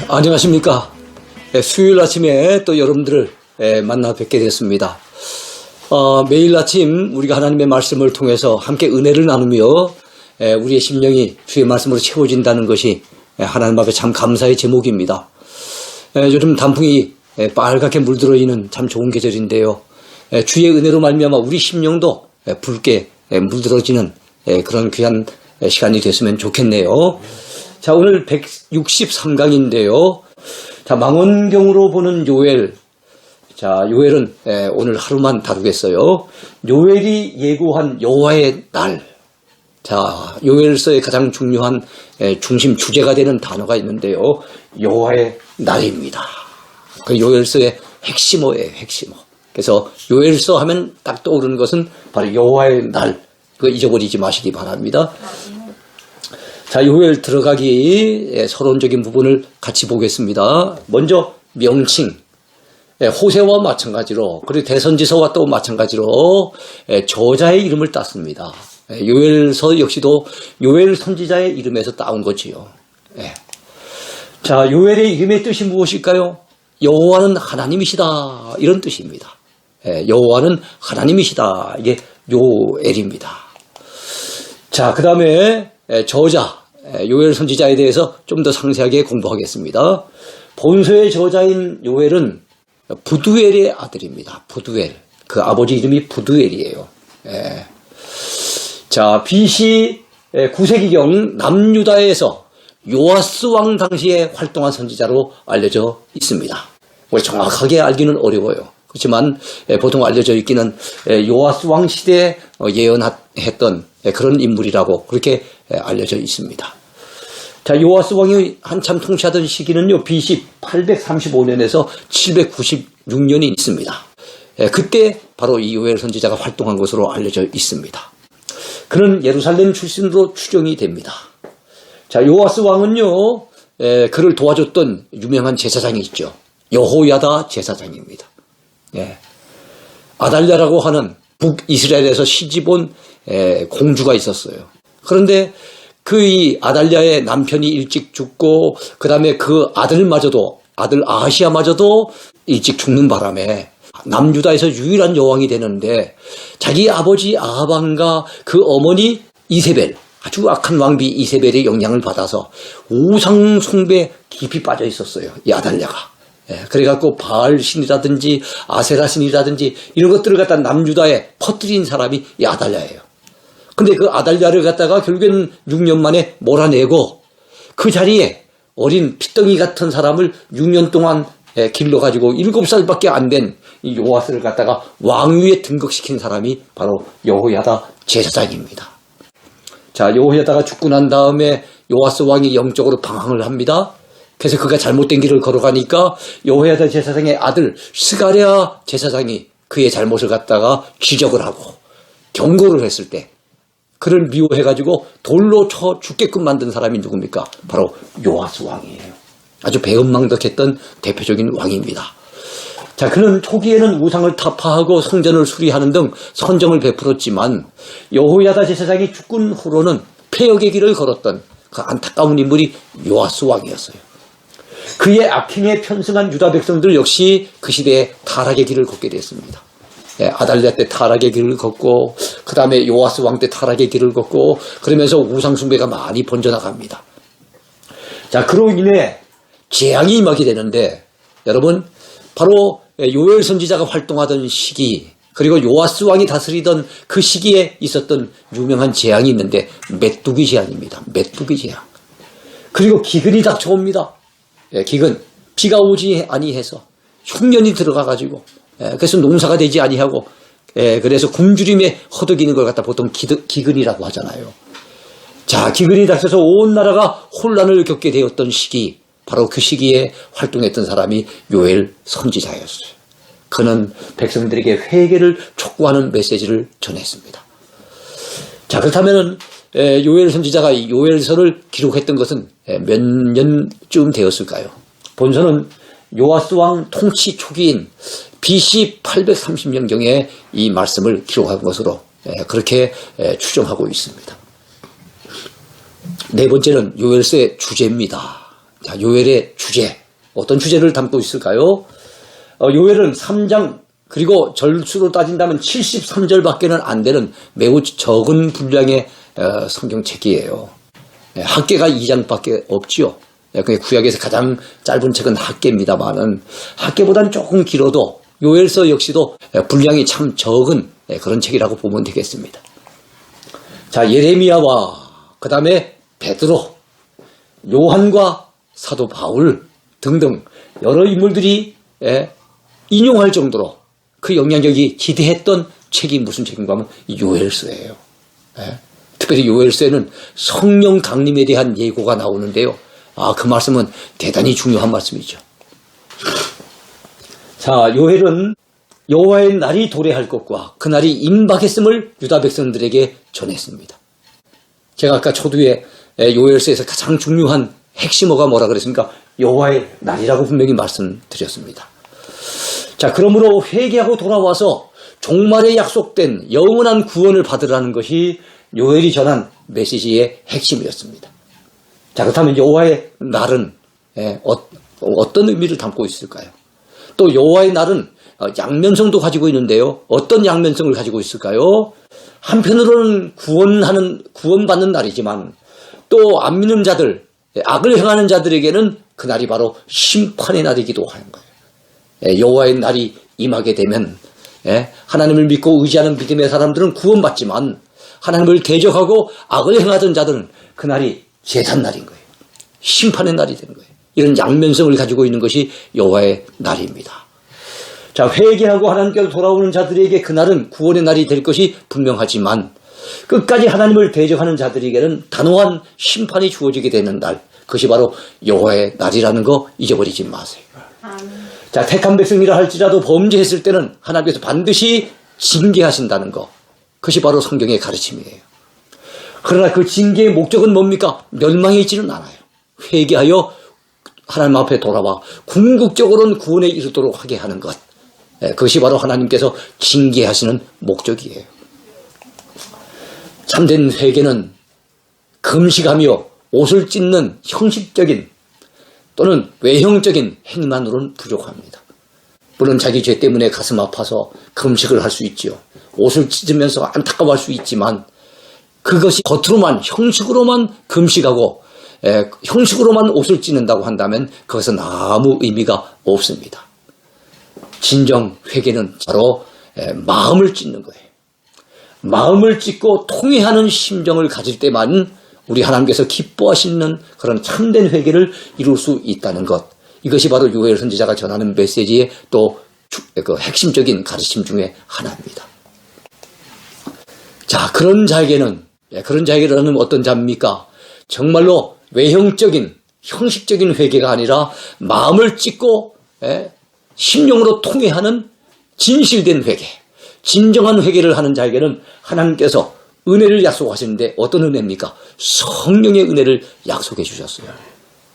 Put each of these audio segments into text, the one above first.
안녕하십니까. 수요일 아침에 또 여러분들을 만나 뵙게 됐습니다. 매일 아침 우리가 하나님의 말씀을 통해서 함께 은혜를 나누며 우리의 심령이 주의 말씀으로 채워진다는 것이 하나님 앞에 참 감사의 제목입니다. 요즘 단풍이 빨갛게 물들어 있는 참 좋은 계절인데요. 주의 은혜로 말미암아 우리 심령도 붉게 물들어지는 그런 귀한 시간이 됐으면 좋겠네요. 자, 오늘 163강인데요. 자, 망원경으로 보는 요엘. 자, 요엘은 오늘 하루만 다루겠어요. 요엘이 예고한 여호와의 날. 자, 요엘서의 가장 중요한 중심 주제가 되는 단어가 있는데요. 여호와의 날입니다. 그 요엘서의 핵심어예요, 핵심어. 그래서 요엘서 하면 딱 떠오르는 것은 바로 여호와의 날. 그거 잊어버리지 마시기 바랍니다. 자, 요엘 들어가기 서론적인 부분을 같이 보겠습니다. 먼저 명칭, 호세와 마찬가지로, 그리고 대선지서와 또 마찬가지로 저자의 이름을 땄습니다. 요엘서 역시도 요엘 선지자의 이름에서 따온 거지요. 자, 요엘의 이름의 뜻이 무엇일까요? 여호와는 하나님이시다, 이런 뜻입니다. 여호와는 하나님이시다, 이게 요엘입니다. 자, 그 다음에 저자, 요엘 선지자에 대해서 좀 더 상세하게 공부하겠습니다. 본서의 저자인 요엘은 부두엘의 아들입니다. 부두엘. 그 아버지 이름이 부두엘이에요. 자, BC 9세기경 남유다에서 요아스 왕 당시에 활동한 선지자로 알려져 있습니다. 정확하게 알기는 어려워요. 그렇지만 보통 알려져 있기는 요아스 왕 시대에 예언했던 그런 인물이라고 그렇게 알려져 있습니다. 자, 요아스 왕이 한참 통치하던 시기는요, BC 835년에서 796년이 있습니다. 그때 바로 이 요엘 선지자가 활동한 것으로 알려져 있습니다. 그는 예루살렘 출신으로 추정이 됩니다. 자, 요아스 왕은요, 그를 도와줬던 유명한 제사장이 있죠. 여호야다 제사장입니다. 아달랴라고 하는 북이스라엘에서 시집온 공주가 있었어요. 그런데 그 이 아달랴의 남편이 일찍 죽고 그 다음에 그 아들마저도, 아들 아하시아마저도 일찍 죽는 바람에 남유다에서 유일한 여왕이 되는데 자기 아버지 아합왕과 그 어머니 이세벨, 아주 악한 왕비 이세벨의 영향을 받아서 우상 숭배에 깊이 빠져 있었어요, 이 아달랴가. 그래갖고 바알 신이라든지 아세라 신이라든지 이런 것들을 갖다 남유다에 퍼뜨린 사람이 이 아달랴예요. 근데 그 아달랴를 갖다가 결국엔 6년 만에 몰아내고 그 자리에 어린 핏덩이 같은 사람을 6년 동안 길러가지고 7살밖에 안 된 이 요아스를 갖다가 왕위에 등극시킨 사람이 바로 여호야다 제사장입니다. 자, 여호야다가 죽고 난 다음에 요아스 왕이 영적으로 방황을 합니다. 그래서 그가 잘못된 길을 걸어가니까 여호야다 제사장의 아들 스가랴 제사장이 그의 잘못을 갖다가 지적을 하고 경고를 했을 때 그를 미워해가지고 돌로 쳐 죽게끔 만든 사람이 누굽니까? 바로 요아스 왕이에요. 아주 배은망덕했던 대표적인 왕입니다. 자, 그는 초기에는 우상을 타파하고 성전을 수리하는 등 선정을 베풀었지만 여호야다 제사장이 죽은 후로는 폐역의 길을 걸었던 그 안타까운 인물이 요아스 왕이었어요. 그의 악행에 편승한 유다 백성들 역시 그 시대에 타락의 길을 걷게 됐습니다. 아달랴 때 타락의 길을 걷고 그 다음에 요아스 왕 때 타락의 길을 걷고 그러면서 우상숭배가 많이 번져나갑니다. 자, 그로 인해 재앙이 임하게 되는데 여러분, 바로 요엘 선지자가 활동하던 시기 그리고 요아스 왕이 다스리던 그 시기에 있었던 유명한 재앙이 있는데 메뚜기 재앙입니다. 메뚜기 재앙. 그리고 기근이 닥쳐옵니다. 기근, 비가 오지 아니해서 흉년이 들어가가지고 그래서 농사가 되지 아니하고 그래서 굶주림에 허덕이는 걸 갖다 보통 기근이라고 하잖아요. 자, 기근이 닥쳐서 온 나라가 혼란을 겪게 되었던 시기, 바로 그 시기에 활동했던 사람이 요엘 선지자였어요. 그는 백성들에게 회개를 촉구하는 메시지를 전했습니다. 자, 그렇다면 요엘 선지자가 요엘서를 기록했던 것은 몇 년쯤 되었을까요? 본서는 요아스 왕 통치 초기인 BC 830년경에 이 말씀을 기록한 것으로 그렇게 추정하고 있습니다. 네 번째는 요엘서의 주제입니다. 자, 요엘의 주제. 어떤 주제를 담고 있을까요? 요엘은 3장 그리고 절수로 따진다면 73절밖에는 안 되는 매우 적은 분량의 성경책이에요. 학계가 2장밖에 없지요. 구약에서 가장 짧은 책은 학계입니다만은 학계보다는 조금 길어도 요엘서 역시도 분량이 참 적은 그런 책이라고 보면 되겠습니다. 자, 예레미야와 그 다음에 베드로, 요한과 사도 바울 등등 여러 인물들이 인용할 정도로 그 영향력이 기대했던 책이 무슨 책인가 하면 요엘서예요. 특별히 요엘서에는 성령 강림에 대한 예고가 나오는데요. 그 말씀은 대단히 중요한 말씀이죠. 자, 요엘은 여호와의 날이 도래할 것과 그 날이 임박했음을 유다 백성들에게 전했습니다. 제가 아까 초두에 요엘서에서 가장 중요한 핵심어가 뭐라 그랬습니까? 여호와의 날이라고 분명히 말씀드렸습니다. 자, 그러므로 회개하고 돌아와서 종말에 약속된 영원한 구원을 받으라는 것이 요엘이 전한 메시지의 핵심이었습니다. 자, 그렇다면 여호와의 날은 어떤 의미를 담고 있을까요? 또 여호와의 날은 양면성도 가지고 있는데요. 어떤 양면성을 가지고 있을까요? 한편으로는 구원받는 날이지만 또 안 믿는 자들, 악을 행하는 자들에게는 그 날이 바로 심판의 날이기도 하는 거예요. 여호와의 날이 임하게 되면 하나님을 믿고 의지하는 믿음의 사람들은 구원받지만 하나님을 대적하고 악을 행하던 자들은 그 날이 재산날인 거예요. 심판의 날이 되는 거예요. 이런 양면성을 가지고 있는 것이 여호와의 날입니다. 자, 회개하고 하나님께로 돌아오는 자들에게 그날은 구원의 날이 될 것이 분명하지만 끝까지 하나님을 대적하는 자들에게는 단호한 심판이 주어지게 되는 날, 그것이 바로 여호와의 날이라는 거 잊어버리지 마세요. 자, 택한 백성이라 할지라도 범죄했을 때는 하나님께서 반드시 징계하신다는 거, 그것이 바로 성경의 가르침이에요. 그러나 그 징계의 목적은 뭡니까? 멸망에 있지는 않아요. 회개하여 하나님 앞에 돌아와 궁극적으로는 구원에 이르도록 하게 하는 것, 그것이 바로 하나님께서 징계하시는 목적이에요. 참된 회개는 금식하며 옷을 찢는 형식적인 또는 외형적인 행위만으로는 부족합니다. 물론 자기 죄 때문에 가슴 아파서 금식을 할 수 있지요. 옷을 찢으면서 안타까워할 수 있지만 그것이 겉으로만 형식으로만 금식하고 형식으로만 옷을 찢는다고 한다면 그것은 아무 의미가 없습니다. 진정 회개는 바로 마음을 찢는 거예요. 마음을 찢고 통회하는 심정을 가질 때만 우리 하나님께서 기뻐하시는 그런 참된 회개를 이룰 수 있다는 것. 이것이 바로 요엘 선지자가 전하는 메시지의 또 그 핵심적인 가르침 중에 하나입니다. 자, 그런 자에게는 어떤 자입니까? 정말로 외형적인 형식적인 회개가 아니라 마음을 찢고 심령으로 통회하는 진실된 회개, 진정한 회개를 하는 자에게는 하나님께서 은혜를 약속하시는데 어떤 은혜입니까? 성령의 은혜를 약속해 주셨어요.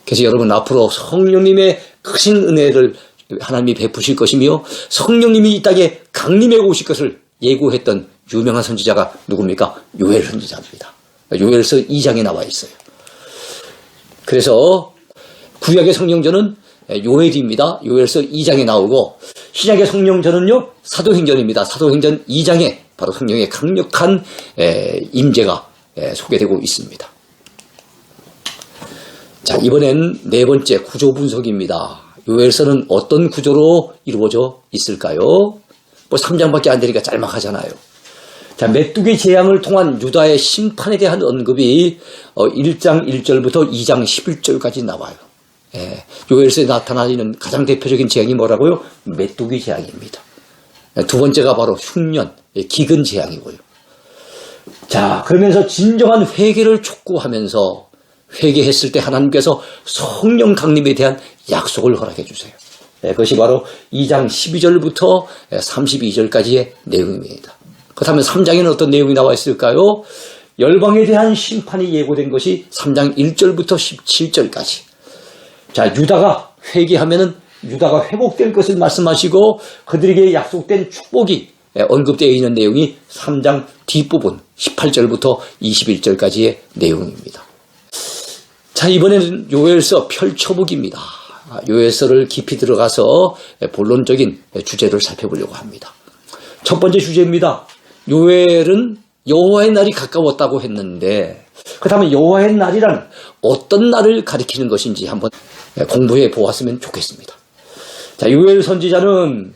그래서 여러분 앞으로 성령님의 크신 은혜를 하나님이 베푸실 것이며 성령님이 이 땅에 강림해 오실 것을 예고했던 유명한 선지자가 누굽니까? 요엘 선지자입니다. 요엘서 2장에 나와 있어요. 그래서 구약의 성령전은 요엘입니다. 요엘서 2장에 나오고 신약의 성령전은요 사도행전입니다. 사도행전 2장에 바로 성령의 강력한 임재가 소개되고 있습니다. 자, 이번엔 네 번째 구조 분석입니다. 요엘서는 어떤 구조로 이루어져 있을까요? 3장밖에 안 되니까 짤막하잖아요. 자, 메뚜기 재앙을 통한 유다의 심판에 대한 언급이 1장 1절부터 2장 11절까지 나와요. 요엘서에 나타나는 가장 대표적인 재앙이 뭐라고요? 메뚜기 재앙입니다. 두 번째가 바로 흉년, 기근 재앙이고요. 자, 그러면서 진정한 회개를 촉구하면서 회개했을 때 하나님께서 성령 강림에 대한 약속을 허락해 주세요. 그것이 바로 2장 12절부터 32절까지의 내용입니다. 그렇다면 3장에는 어떤 내용이 나와 있을까요? 열방에 대한 심판이 예고된 것이 3장 1절부터 17절까지. 자, 유다가 회개하면은 유다가 회복될 것을 말씀하시고 그들에게 약속된 축복이 언급되어 있는 내용이 3장 뒷부분 18절부터 21절까지의 내용입니다. 자, 이번에는 요엘서 펼쳐보기입니다. 요엘서를 깊이 들어가서 본론적인 주제를 살펴보려고 합니다. 첫 번째 주제입니다. 요엘은 여호와의 날이 가까웠다고 했는데, 그렇다면 여호와의 날이란 어떤 날을 가리키는 것인지 한번 공부해 보았으면 좋겠습니다. 자, 요엘 선지자는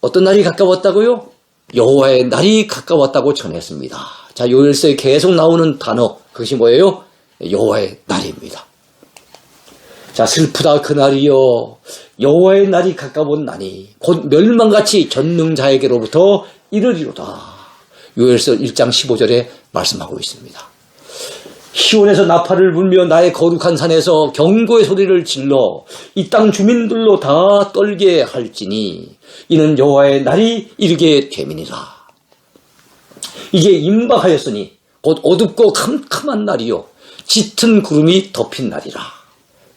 어떤 날이 가까웠다고요? 여호와의 날이 가까웠다고 전했습니다. 자, 요엘서에 계속 나오는 단어, 그것이 뭐예요? 여호와의 날입니다. 자, 슬프다 그날이여, 여호와의 날이 가까운 나니 곧 멸망같이 전능자에게로부터 이르리로다. 요엘서 1장 15절에 말씀하고 있습니다. 시온에서 나팔을 불며 나의 거룩한 산에서 경고의 소리를 질러 이 땅 주민들로 다 떨게 할지니 이는 여호와의 날이 이르게 됨이니라. 이게 임박하였으니 곧 어둡고 캄캄한 날이요 짙은 구름이 덮인 날이라.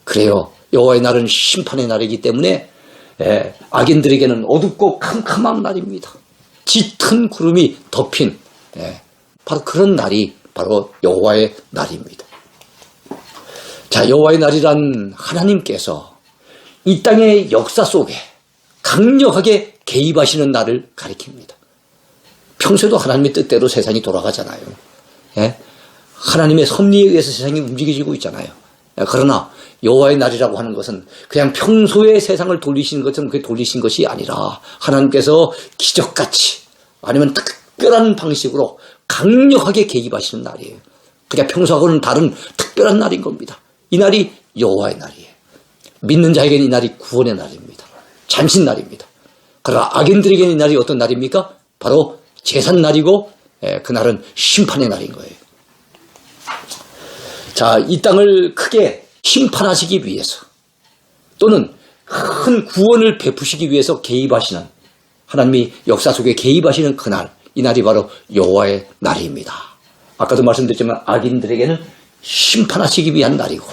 그래요, 여호와의 날은 심판의 날이기 때문에 악인들에게는 어둡고 캄캄한 날입니다. 짙은 구름이 덮인 바로 그런 날이 바로 여호와의 날입니다. 자, 여호와의 날이란 하나님께서 이 땅의 역사 속에 강력하게 개입하시는 날을 가리킵니다. 평소에도 하나님의 뜻대로 세상이 돌아가잖아요. 하나님의 섭리에 의해서 세상이 움직여지고 있잖아요. 그러나 여호와의 날이라고 하는 것은 그냥 평소에 세상을 돌리시는 것처럼 그렇게 돌리신 것이 아니라 하나님께서 기적같이 아니면 특별한 방식으로 강력하게 개입하시는 날이에요. 그러니까 평소하고는 다른 특별한 날인 겁니다. 이 날이 여호와의 날이에요. 믿는 자에게는 이 날이 구원의 날입니다. 잔신날입니다. 그러나 악인들에게는 이 날이 어떤 날입니까? 바로 제삿날이고 그날은 심판의 날인 거예요. 자, 이 땅을 크게 심판하시기 위해서 또는 큰 구원을 베푸시기 위해서 개입하시는, 하나님이 역사 속에 개입하시는 그날, 이 날이 바로 여호와의 날입니다. 아까도 말씀드렸지만 악인들에게는 심판하시기 위한 날이고,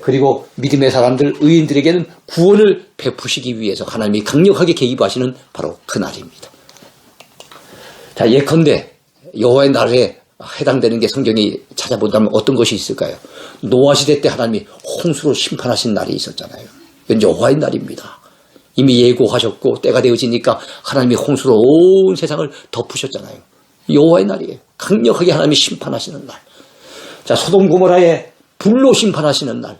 그리고 믿음의 사람들, 의인들에게는 구원을 베푸시기 위해서 하나님이 강력하게 개입하시는 바로 그 날입니다. 자, 예컨대 여호와의 날에 해당되는 게 성경이 찾아본다면 어떤 것이 있을까요? 노아 시대 때 하나님이 홍수로 심판하신 날이 있었잖아요. 이건 여호와의 날입니다. 이미 예고하셨고 때가 되어지니까 하나님이 홍수로 온 세상을 덮으셨잖아요. 여호와의 날이에요. 강력하게 하나님이 심판하시는 날. 자, 소돔 고모라에 불로 심판하시는 날.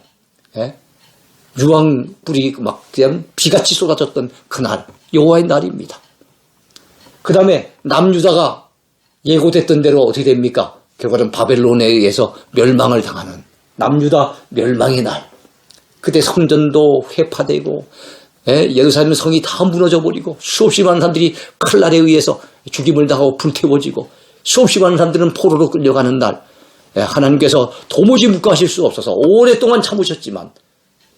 유황불이 막 그냥 비같이 쏟아졌던 그날, 여호와의 날입니다. 그 다음에 남유다가 예고됐던 대로 어떻게 됩니까? 결과는 바벨론에 의해서 멸망을 당하는 남유다 멸망의 날. 그때 성전도 회파되고 예루살렘 성이 다 무너져 버리고 수없이 많은 사람들이 칼날에 의해서 죽임을 당하고 불태워지고 수없이 많은 사람들은 포로로 끌려가는 날. 하나님께서 도무지 묵과하실 수 없어서 오랫동안 참으셨지만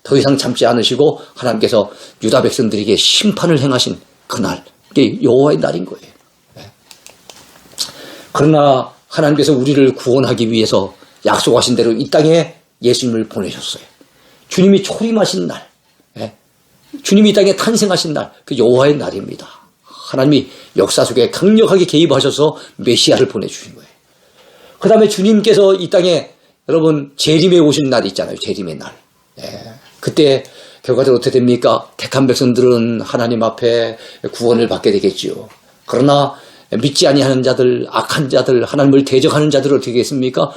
더 이상 참지 않으시고 하나님께서 유다 백성들에게 심판을 행하신 그날, 이게 여호와의 날인 거예요. 그러나 하나님께서 우리를 구원하기 위해서 약속하신 대로 이 땅에 예수님을 보내셨어요. 주님이 초림하신 날, 주님이 이 땅에 탄생하신 날, 그 여호와의 날입니다. 하나님이 역사 속에 강력하게 개입하셔서 메시아를 보내주신 거예요. 그 다음에 주님께서 이 땅에 여러분 재림에 오신 날이 있잖아요. 재림의 날. 그때 결과적으로 어떻게 됩니까? 택한 백성들은 하나님 앞에 구원을 받게 되겠지요. 그러나 믿지 아니하는 자들, 악한 자들, 하나님을 대적하는 자들은 어떻게 되겠습니까?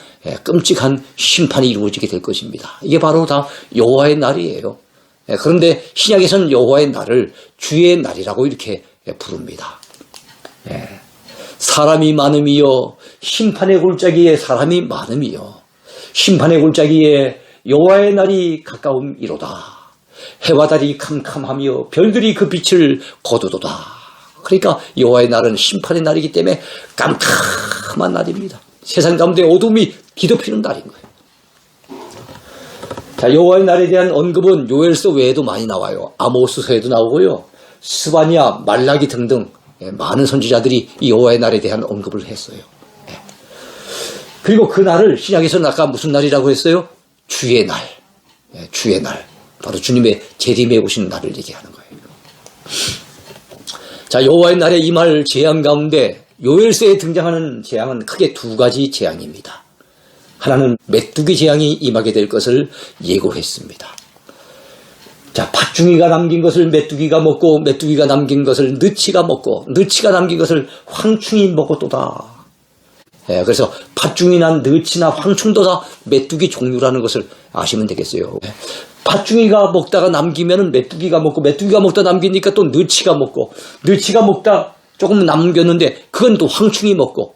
끔찍한 심판이 이루어지게 될 것입니다. 이게 바로 다 여호와의 날이에요. 그런데 신약에서는 여호와의 날을 주의 날이라고 이렇게 부릅니다. 사람이 많음이요 심판의 골짜기에 사람이 많음이요 심판의 골짜기에 여호와의 날이 가까움이로다. 해와 달이 캄캄하며 별들이 그 빛을 거두도다. 그러니까 여호와의 날은 심판의 날이기 때문에 깜깜한 날입니다. 세상 가운데 어둠이 뒤덮이는 날인 거예요. 자, 여호와의 날에 대한 언급은 요엘서 외에도 많이 나와요. 아모스서에도 나오고요. 스바냐, 말라기 등등 많은 선지자들이 이 여호와의 날에 대한 언급을 했어요. 그리고 그 날을 신약에서는 아까 무슨 날이라고 했어요? 주의 날. 주의 날. 바로 주님의 재림에 오신 날을 얘기하는 거예요. 자, 여호와의 날에 임할 재앙 가운데 요엘서에 등장하는 재앙은 크게 두 가지 재앙입니다. 하나는 메뚜기 재앙이 임하게 될 것을 예고했습니다. 자, 팥중이가 남긴 것을 메뚜기가 먹고 메뚜기가 남긴 것을 느치가 먹고 느치가 남긴 것을 황충이 먹었도다. 예, 그래서 팥중이나 느치나 황충도 다 메뚜기 종류라는 것을 아시면 되겠어요. 예, 팥중이가 먹다가 남기면은 메뚜기가 먹고 메뚜기가 먹다 남기니까 또 느치가 먹고 느치가 먹다 조금 남겼는데 그건 또 황충이 먹고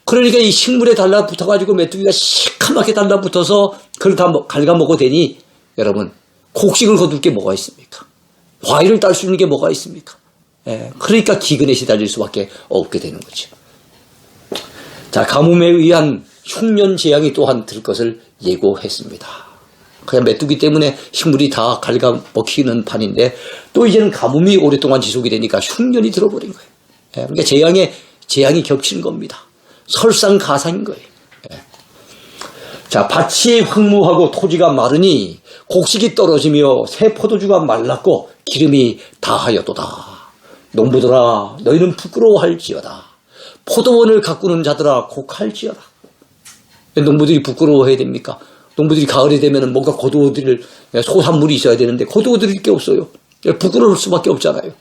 그러니까 이 식물에 달라붙어가지고 메뚜기가 시커멓게 달라붙어서 그걸 다 갉아먹고 되니 여러분 곡식을 거둘 게 뭐가 있습니까? 과일을 딸 수 있는 게 뭐가 있습니까? 예, 그러니까 기근에 시달릴 수밖에 없게 되는 거죠. 자, 가뭄에 의한 흉년 재앙이 또한 들 것을 예고했습니다. 그냥 메뚜기 때문에 식물이 다 갉아먹히는 판인데 또 이제는 가뭄이 오랫동안 지속이 되니까 흉년이 들어버린 거예요. 예, 그러니까 재앙이 겹치는 겁니다. 설상가상인 거예요. 예. 자, 밭이 황무하고 토지가 마르니 곡식이 떨어지며 새 포도주가 말랐고 기름이 다하였도다. 농부들아 너희는 부끄러워할지어다. 포도원을 가꾸는 자들아 곡할지어다. 농부들이 부끄러워해야 됩니까? 농부들이 가을이 되면 뭔가 거두어들일 소산물이 있어야 되는데 거두어들일 게 없어요. 부끄러울 수밖에 없잖아요.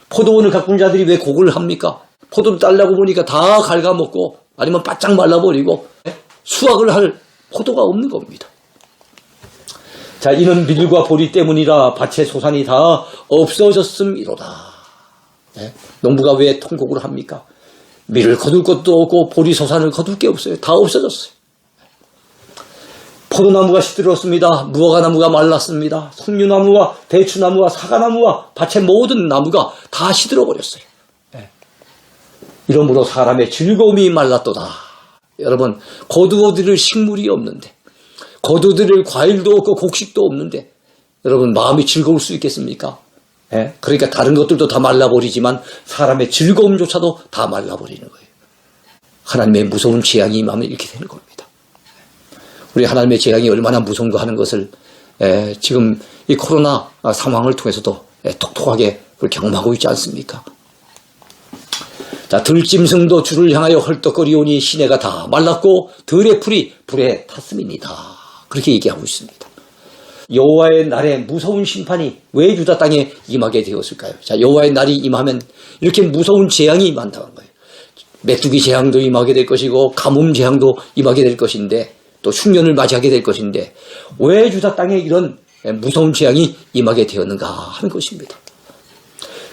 포도원을 가꾸는 자들이 왜 곡을 합니까? 포도를 따려고 보니까 다 갉아먹고 아니면 바짝 말라버리고 수확을 할 포도가 없는 겁니다. 자, 이는 밀과 보리 때문이라 밭의 소산이 다 없어졌음이로다. 네? 농부가 왜 통곡을 합니까? 밀을 거둘 것도 없고 보리 소산을 거둘 게 없어요. 다 없어졌어요. 포도나무가 시들었습니다. 무화과나무가 말랐습니다. 석류나무와 대추나무와 사과나무와 밭의 모든 나무가 다 시들어버렸어요. 네. 이러므로 사람의 즐거움이 말랐도다. 여러분, 거두어들일 식물이 없는데 거두어들일 과일도 없고 곡식도 없는데 여러분 마음이 즐거울 수 있겠습니까? 예? 그러니까 다른 것들도 다 말라버리지만 사람의 즐거움조차도 다 말라버리는 거예요. 하나님의 무서운 재앙이 임하면 이렇게 되는 겁니다. 우리 하나님의 재앙이 얼마나 무서운가 하는 것을 지금 이 코로나 상황을 통해서도 톡톡하게 경험하고 있지 않습니까? 자, 들짐승도 주를 향하여 헐떡거리오니 시내가 다 말랐고 들의 풀이 불에 탔음이니이다. 그렇게 얘기하고 있습니다. 여호와의 날에 무서운 심판이 왜 유다 땅에 임하게 되었을까요? 자, 여호와의 날이 임하면 이렇게 무서운 재앙이 임한다는 거예요. 메뚜기 재앙도 임하게 될 것이고 가뭄 재앙도 임하게 될 것인데 또 흉년을 맞이하게 될 것인데 왜 유다 땅에 이런 무서운 재앙이 임하게 되었는가 하는 것입니다.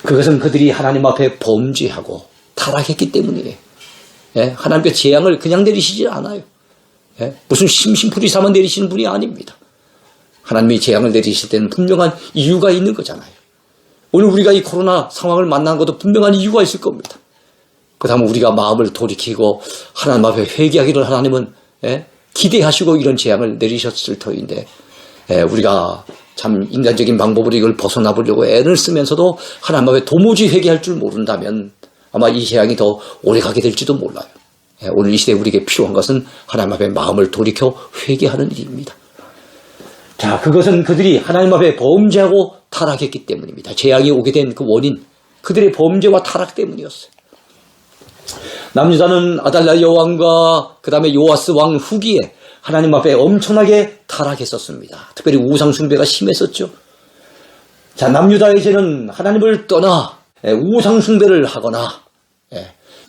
그것은 그들이 하나님 앞에 범죄하고 타락했기 때문이에요. 하나님께 재앙을 그냥 내리시지 않아요. 무슨 심심풀이사만 내리시는 분이 아닙니다. 하나님이 재앙을 내리실 때는 분명한 이유가 있는 거잖아요. 오늘 우리가 이 코로나 상황을 만난 것도 분명한 이유가 있을 겁니다. 그 다음에 우리가 마음을 돌이키고 하나님 앞에 회개하기를 하나님은 기대하시고 이런 재앙을 내리셨을 터인데 우리가 참 인간적인 방법으로 이걸 벗어나 보려고 애를 쓰면서도 하나님 앞에 도무지 회개할 줄 모른다면 아마 이 재앙이 더 오래 가게 될지도 몰라요. 오늘 이 시대에 우리에게 필요한 것은 하나님 앞에 마음을 돌이켜 회개하는 일입니다. 자, 그것은 그들이 하나님 앞에 범죄하고 타락했기 때문입니다. 재앙이 오게 된 그 원인, 그들의 범죄와 타락 때문이었어요. 남유다는 아달랴 여왕과 그 다음에 요아스 왕 후기에 하나님 앞에 엄청나게 타락했었습니다. 특별히 우상 숭배가 심했었죠. 자, 남유다의 죄는 하나님을 떠나 우상 숭배를 하거나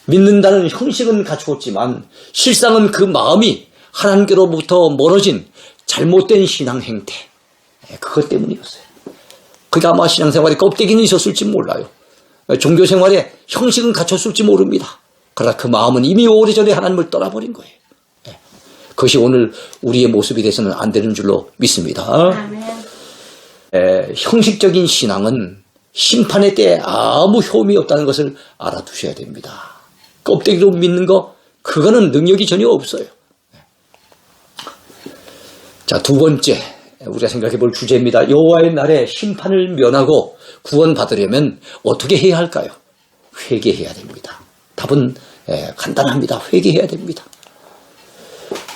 믿는다는 형식은 갖추었지만 실상은 그 마음이 하나님께로부터 멀어진 잘못된 신앙 행태, 그것 때문이었어요. 그러니까 아마 신앙생활에 껍데기는 있었을지 몰라요. 종교생활에 형식은 갖췄을지 모릅니다. 그러나 그 마음은 이미 오래전에 하나님을 떠나버린 거예요. 그것이 오늘 우리의 모습이 돼서는 안 되는 줄로 믿습니다. 형식적인 신앙은 심판의 때에 아무 효험이 없다는 것을 알아두셔야 됩니다. 껍데기로 믿는 거, 그거는 능력이 전혀 없어요. 자, 두 번째 우리가 생각해 볼 주제입니다. 여호와의 날에 심판을 면하고 구원받으려면 어떻게 해야 할까요? 회개해야 됩니다. 답은 간단합니다. 회개해야 됩니다.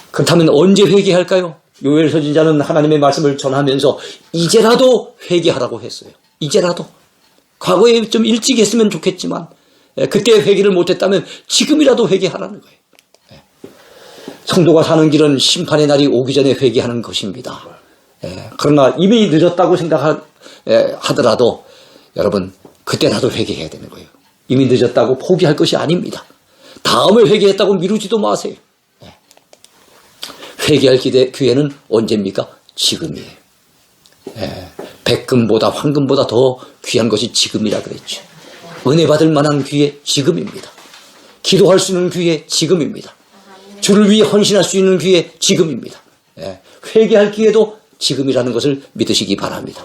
그렇다면 언제 회개할까요? 요엘 선지자는 하나님의 말씀을 전하면서 이제라도 회개하라고 했어요. 이제라도. 과거에 좀 일찍 했으면 좋겠지만 그때 회개를 못했다면 지금이라도 회개하라는 거예요. 성도가 사는 길은 심판의 날이 오기 전에 회개하는 것입니다. 그러나 이미 늦었다고 생각하더라도 여러분 그때라도 회개해야 되는 거예요. 이미 늦었다고 포기할 것이 아닙니다. 다음에 회개했다고 미루지도 마세요. 회개할 기회는 언제입니까? 지금이에요. 백금보다 황금보다 더 귀한 것이 지금이라 그랬죠. 은혜 받을 만한 기회 지금입니다. 기도할 수 있는 기회 지금입니다. 주를 위해 헌신할 수 있는 기회 지금입니다. 회개할 기회도 지금이라는 것을 믿으시기 바랍니다.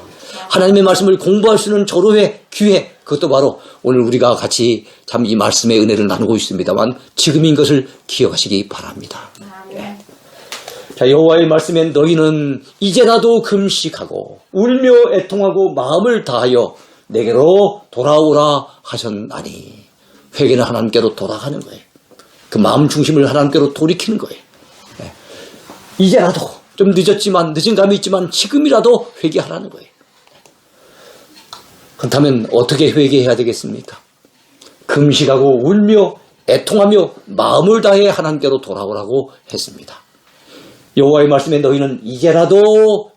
하나님의 말씀을 공부할 수 있는 절호의 기회, 그것도 바로 오늘 우리가 같이 참 이 말씀의 은혜를 나누고 있습니다만 지금인 것을 기억하시기 바랍니다. 자, 여호와의 말씀엔 너희는 이제라도 금식하고 울며 애통하고 마음을 다하여 내게로 돌아오라 하셨나니. 회개는 하나님께로 돌아가는 거예요. 그 마음 중심을 하나님께로 돌이키는 거예요. 이제라도 좀 늦었지만 늦은 감이 있지만 지금이라도 회개하라는 거예요. 그렇다면 어떻게 회개해야 되겠습니까? 금식하고 울며 애통하며 마음을 다해 하나님께로 돌아오라고 했습니다. 여호와의 말씀에 너희는 이제라도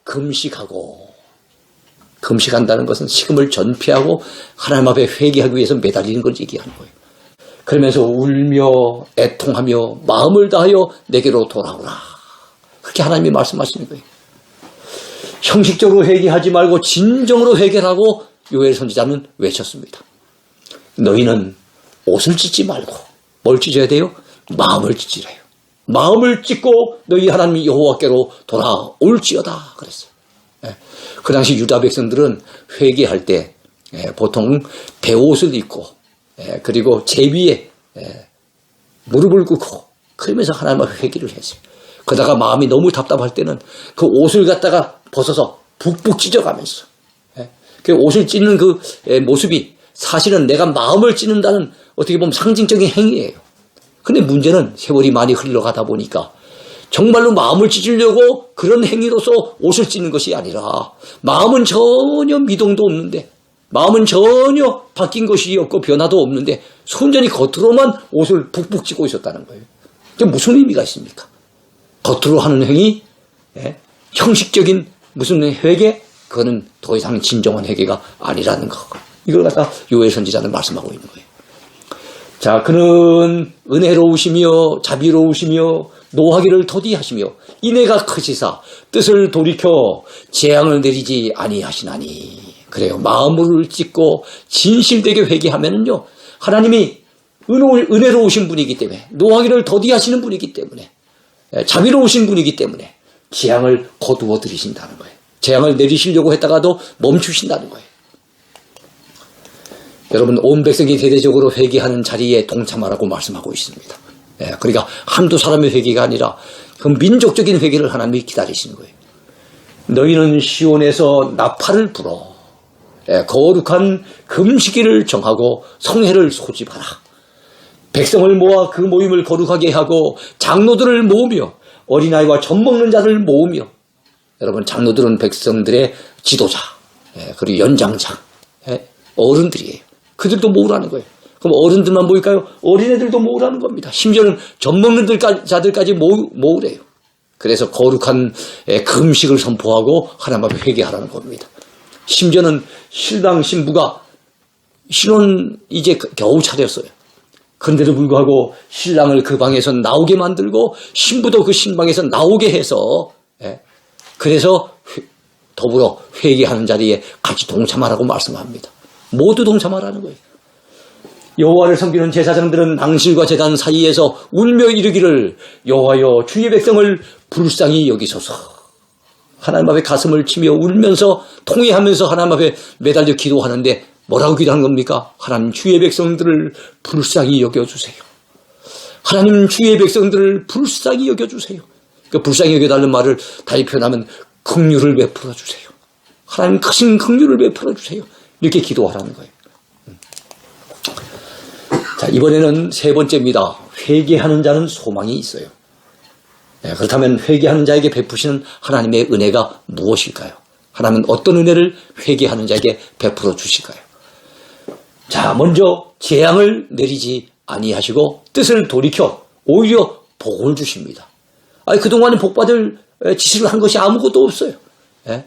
금식한다는 것은 식음을 전폐하고 하나님 앞에 회개하기 위해서 매달리는 걸 얘기하는 거예요. 그러면서 울며 애통하며 마음을 다하여 내게로 돌아오라. 그렇게 하나님이 말씀하시는 거예요. 형식적으로 회개하지 말고 진정으로 회개하고 요엘 선지자는 외쳤습니다. 너희는 옷을 찢지 말고 뭘 찢어야 돼요? 마음을 찢으래요. 마음을 찢고 너희 하나님 여호와께로 돌아올지어다 그랬어요. 그 당시 유다 백성들은 회개할 때 보통 베옷을 입고 그리고 제위에 무릎을 꿇고 그러면서 하나님 앞에 회개를 했어요. 그러다가 마음이 너무 답답할 때는 그 옷을 갖다가 벗어서 북북 찢어가면서 그 옷을 찢는 그 모습이 사실은 내가 마음을 찢는다는 어떻게 보면 상징적인 행위예요. 근데 문제는 세월이 많이 흘러가다 보니까 정말로 마음을 찢으려고 그런 행위로서 옷을 찢는 것이 아니라 마음은 전혀 미동도 없는데 마음은 전혀 바뀐 것이 없고 변화도 없는데 순전히 겉으로만 옷을 북북 찢고 있었다는 거예요. 그게 무슨 의미가 있습니까? 겉으로 하는 행위, 형식적인 무슨 회개, 그거는 더 이상 진정한 회개가 아니라는 거. 이걸 갖다 요엘 선지자는 말씀하고 있는 거예요. 자, 그는 은혜로우시며 자비로우시며 노하기를 더디하시며 인애가 크시사 뜻을 돌이켜 재앙을 내리지 아니하시나니. 그래요. 마음을 찢고 진실되게 회개하면은요, 하나님이 은혜로우신 분이기 때문에, 노하기를 더디하시는 분이기 때문에, 자비로우신 분이기 때문에 재앙을 거두어 들이신다는 거예요. 재앙을 내리시려고 했다가도 멈추신다는 거예요. 여러분, 온 백성이 대대적으로 회개하는 자리에 동참하라고 말씀하고 있습니다. 그러니까 한두 사람의 회개가 아니라 그 민족적인 회개를 하나님이 기다리시는 거예요. 너희는 시온에서 나팔을 불어 거룩한 금식일을 정하고 성회를 소집하라. 백성을 모아 그 모임을 거룩하게 하고 장로들을 모으며 어린아이와 젖먹는 자를 모으며. 여러분, 장로들은 백성들의 지도자 그리고 연장자 어른들이에요. 그들도 모으라는 거예요. 그럼 어른들만 모일까요? 어린애들도 모으라는 겁니다. 심지어는 젖먹는 자들까지 모으래요. 그래서 거룩한 금식을 선포하고 하나님 앞에 회개하라는 겁니다. 심지어는 신랑 신부가 신혼 이제 겨우 차렸어요. 그런데도 불구하고 신랑을 그 방에서 나오게 만들고 신부도 그 신방에서 나오게 해서 그래서 더불어 회개하는 자리에 같이 동참하라고 말씀합니다. 모두 동참하라는 거예요. 여호와를 섬기는 제사장들은 낭실과 제단 사이에서 울며 이르기를 여호와여 주의 백성을 불쌍히 여기소서. 하나님 앞에 가슴을 치며 울면서 통회하면서 하나님 앞에 매달려 기도하는데 뭐라고 기도하는 겁니까? 하나님 주의 백성들을 불쌍히 여겨주세요. 하나님 주의 백성들을 불쌍히 여겨주세요. 그 불쌍히 여겨달라는 말을 다시 표현하면 긍휼을 베풀어 주세요. 하나님 크신 긍휼을 베풀어 주세요. 이렇게 기도하라는 거예요. 자, 이번에는 세 번째입니다. 회개하는 자는 소망이 있어요. 그렇다면 회개하는 자에게 베푸시는 하나님의 은혜가 무엇일까요? 하나님은 어떤 은혜를 회개하는 자에게 베풀어 주실까요? 자, 먼저 재앙을 내리지 아니하시고 뜻을 돌이켜 오히려 복을 주십니다. 아니, 그동안 복받을 짓을 한 것이 아무것도 없어요. 예?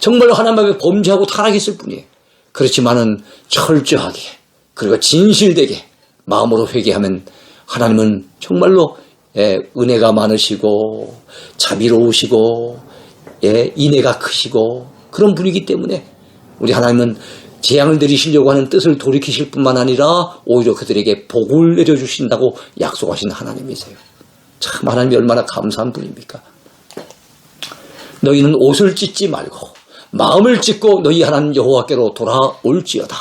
정말로 하나님 앞에 범죄하고 타락했을 뿐이에요. 그렇지만은 철저하게 그리고 진실되게 마음으로 회개하면 하나님은 정말로 은혜가 많으시고 자비로우시고 인애가 크시고 그런 분이기 때문에 우리 하나님은 재앙을 내리시려고 하는 뜻을 돌이키실 뿐만 아니라 오히려 그들에게 복을 내려주신다고 약속하신 하나님이세요. 참 하나님이 얼마나 감사한 분입니까? 너희는 옷을 찢지 말고 마음을 찢고 너희 하나님 여호와께로 돌아올지어다.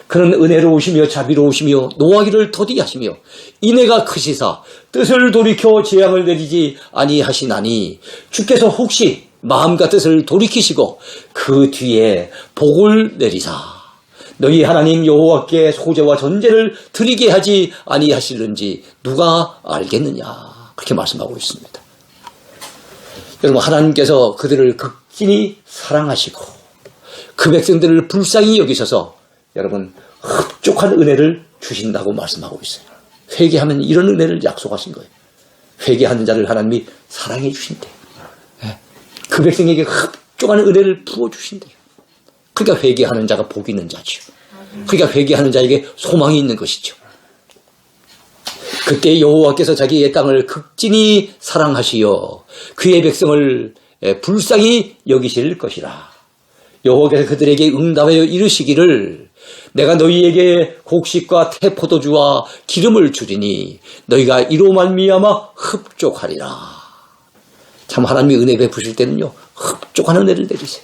그는 은혜로우시며 자비로우시며 노하기를 더디하시며 인애가 크시사 뜻을 돌이켜 재앙을 내리지 아니하시나니 주께서 혹시 마음과 뜻을 돌이키시고 그 뒤에 복을 내리사 너희 하나님 여호와께 소제와 전제를 드리게 하지 아니하실는지 누가 알겠느냐 그렇게 말씀하고 있습니다. 여러분 하나님께서 그들을 극진히 사랑하시고 그 백성들을 불쌍히 여기셔서 여러분 흡족한 은혜를 주신다고 말씀하고 있어요. 회개하면 이런 은혜를 약속하신 거예요. 회개하는 자를 하나님이 사랑해 주신대요. 그 백성에게 흡족한 은혜를 부어주신대요. 그러니까 회개하는 자가 복이 있는 자죠. 그러니까 회개하는 자에게 소망이 있는 것이죠. 그때 여호와께서 자기의 땅을 극진히 사랑하시어 그의 백성을 불쌍히 여기실 것이라. 여호와께서 그들에게 응답하여 이르시기를 내가 너희에게 곡식과 태포도주와 기름을 주리니 너희가 이로 말미암아 흡족하리라. 참 하나님이 은혜 베푸실 때는요 흡족한 은혜를 내리세요.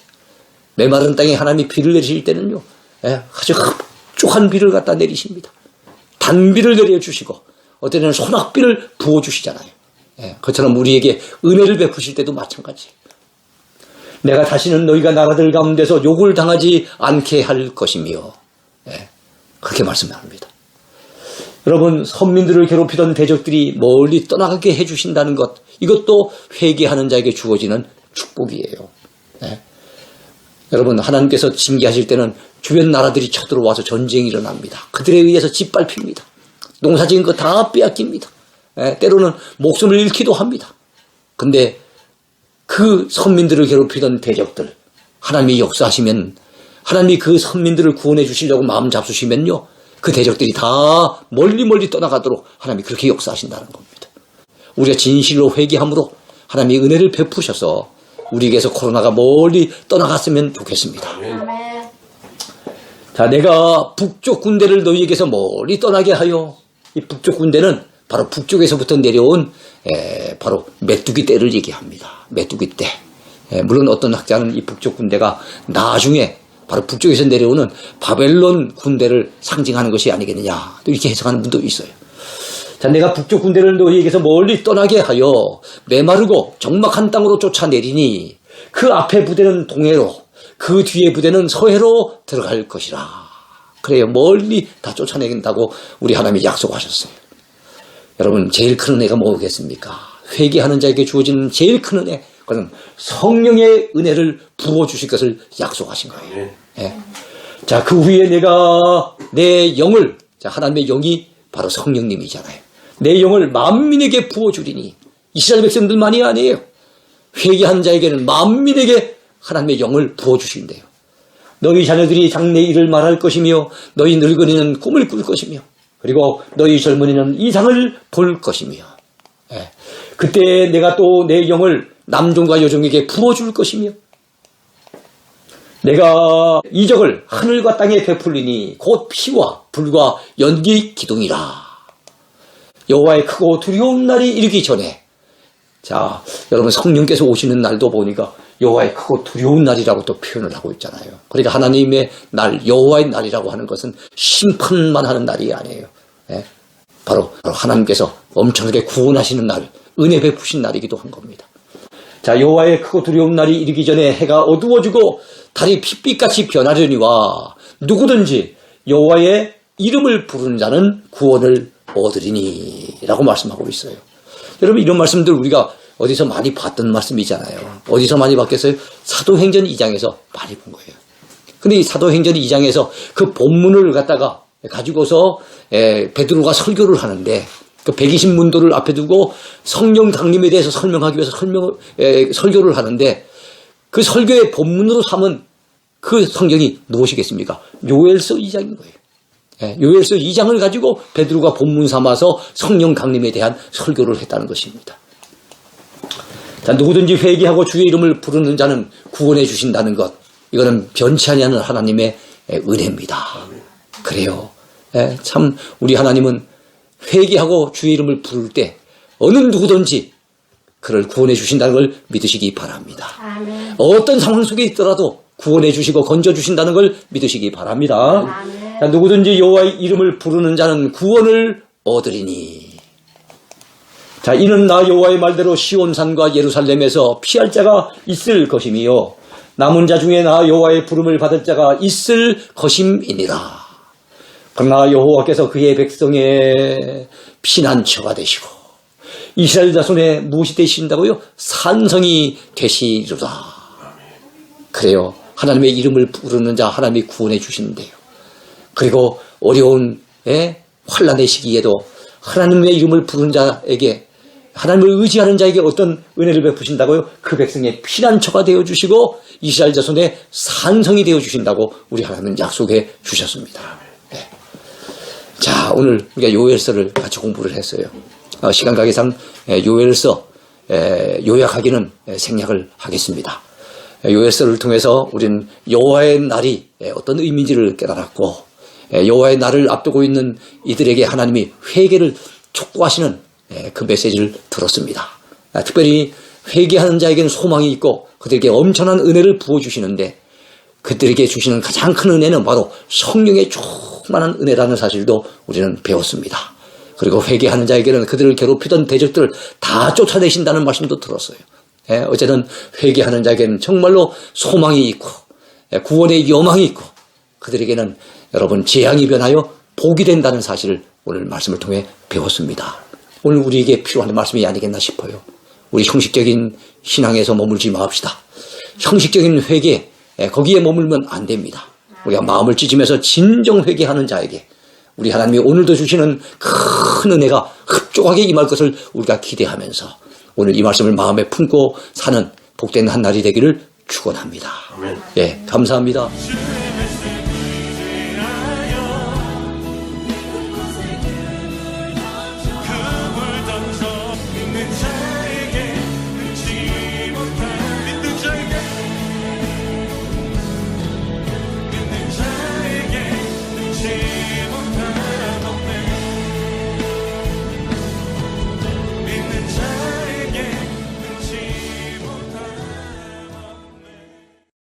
메마른 땅에 하나님이 비를 내리실 때는요 아주 흡족한 비를 갖다 내리십니다. 단비를 내려주시고 어때는 소낙비를 부어주시잖아요. 그처럼 우리에게 은혜를 베푸실 때도 마찬가지예요. 내가 다시는 너희가 나라들 가운데서 욕을 당하지 않게 할 것이며 그렇게 말씀합니다. 여러분 선민들을 괴롭히던 대적들이 멀리 떠나가게 해주신다는 것 이것도 회개하는 자에게 주어지는 축복이에요. 여러분 하나님께서 징계하실 때는 주변 나라들이 쳐들어와서 전쟁이 일어납니다. 그들에 의해서 짓밟힙니다. 농사지은 거 다 빼앗깁니다. 때로는 목숨을 잃기도 합니다. 근데 그 선민들을 괴롭히던 대적들 하나님이 역사하시면 하나님이 그 선민들을 구원해 주시려고 마음 잡수시면요 그 대적들이 다 멀리 떠나가도록 하나님이 그렇게 역사하신다는 겁니다. 우리가 진실로 회개함으로 하나님이 은혜를 베푸셔서 우리에게서 코로나가 멀리 떠나갔으면 좋겠습니다. 자, 내가 북쪽 군대를 너희에게서 멀리 떠나게 하여 이 북쪽 군대는 바로 북쪽에서부터 내려온 바로 메뚜기 떼를 얘기합니다. 메뚜기 떼. 물론 어떤 학자는 이 북쪽 군대가 나중에 바로 북쪽에서 내려오는 바벨론 군대를 상징하는 것이 아니겠느냐 이렇게 해석하는 분도 있어요. 자, 내가 북쪽 군대를 너희에게서 멀리 떠나게 하여 메마르고 적막한 땅으로 쫓아내리니 그 앞에 부대는 동해로 그 뒤에 부대는 서해로 들어갈 것이라. 그래요. 멀리 다 쫓아내긴다고 우리 하나님이 약속하셨어요. 여러분 제일 큰 은혜가 뭐겠습니까? 회개하는 자에게 주어지는 제일 큰 은혜 그건 성령의 은혜를 부어주실 것을 약속하신 거예요. 자, 그 후에 내가 내 영을 자, 하나님의 영이 바로 성령님이잖아요. 내 영을 만민에게 부어주리니 이스라엘 백성들만이 아니에요. 회개한 자에게는 만민에게 하나님의 영을 부어주신대요. 너희 자녀들이 장래 일을 말할 것이며 너희 늙은이는 꿈을 꿀 것이며 그리고 너희 젊은이는 이상을 볼 것이며 그때 내가 또 내 영을 남종과 여종에게 부어줄 것이며 내가 이적을 하늘과 땅에 베풀리니 곧 피와 불과 연기 기둥이라. 여호와의 크고 두려운 날이 이르기 전에 자 여러분 성령께서 오시는 날도 보니까 여호와의 크고 두려운 날이라고 또 표현을 하고 있잖아요. 그러니까 하나님의 날 여호와의 날이라고 하는 것은 심판만 하는 날이 아니에요. 바로 하나님께서 엄청나게 구원하시는 날 은혜 베푸신 날이기도 한 겁니다. 자 여호와의 크고 두려운 날이 이르기 전에 해가 어두워지고 달이 핏빛같이 변하려니와 누구든지 여호와의 이름을 부르는 자는 구원을 얻으리니 라고 말씀하고 있어요. 여러분 이런 말씀들 우리가 어디서 많이 봤던 말씀이잖아요. 어디서 많이 봤겠어요? 사도행전 2장에서 많이 본 거예요. 근데 이 사도행전 2장에서 그 본문을 갖다가 가지고서 베드로가 설교를 하는데 그 120문도를 앞에 두고 성령 강림에 대해서 설명하기 위해서 설교를 하는데 그 설교의 본문으로 삼은 그 성경이 무엇이겠습니까? 요엘서 2장인 거예요. 요엘서 2장을 가지고 베드로가 본문 삼아서 성령 강림에 대한 설교를 했다는 것입니다. 자, 누구든지 회개하고 주의 이름을 부르는 자는 구원해 주신다는 것, 이거는 변치 아니하는 하나님의 은혜입니다. 그래요. 참 우리 하나님은 회개하고 주의 이름을 부를 때 어느 누구든지 그를 구원해 주신다는 걸 믿으시기 바랍니다. 아멘. 어떤 상황 속에 있더라도 구원해 주시고 건져 주신다는 걸 믿으시기 바랍니다. 자, 누구든지 여호와의 이름을 부르는 자는 구원을 얻으리니. 자, 이는 나 여호와의 말대로 시온산과 예루살렘에서 피할 자가 있을 것이며 남은 자 중에 나 여호와의 부름을 받을 자가 있을 것임이니라. 그러나 여호와께서 그의 백성의 피난처가 되시고 이스라엘 자손의 무엇이 되신다고요? 산성이 되시리로다. 그래요. 하나님의 이름을 부르는 자 하나님이 구원해 주시는데요. 그리고 어려운 환난의 시기에도 하나님의 이름을 부르는 자에게, 하나님을 의지하는 자에게 어떤 은혜를 베푸신다고요? 그 백성의 피난처가 되어주시고 이스라엘 자손의 산성이 되어주신다고 우리 하나님은 약속해 주셨습니다. 네. 자, 오늘 우리가 요엘서를 같이 공부를 했어요. 시간 관계상 요엘서 요약하기는 생략을 하겠습니다. 요엘서를 통해서 우리는 여호와의 날이 어떤 의미인지를 깨달았고, 여호와의 날을 앞두고 있는 이들에게 하나님이 회개를 촉구하시는 그 메시지를 들었습니다. 특별히 회개하는 자에게는 소망이 있고 그들에게 엄청난 은혜를 부어주시는데, 그들에게 주시는 가장 큰 은혜는 바로 성령의 충만한 은혜라는 사실도 우리는 배웠습니다. 그리고 회개하는 자에게는 그들을 괴롭히던 대적들을 다 쫓아내신다는 말씀도 들었어요. 어쨌든 회개하는 자에게는 정말로 소망이 있고 구원의 여망이 있고 그들에게는 여러분 재앙이 변하여 복이 된다는 사실을 오늘 말씀을 통해 배웠습니다. 오늘 우리에게 필요한 말씀이 아니겠나 싶어요. 우리 형식적인 신앙에서 머물지 맙시다. 형식적인 회개, 거기에 머물면 안 됩니다. 우리가 마음을 찢으면서 진정 회개하는 자에게 우리 하나님이 오늘도 주시는 큰 은혜가 흡족하게 임할 것을 우리가 기대하면서 오늘 이 말씀을 마음에 품고 사는 복된 한 날이 되기를 축원합니다. 예, 감사합니다.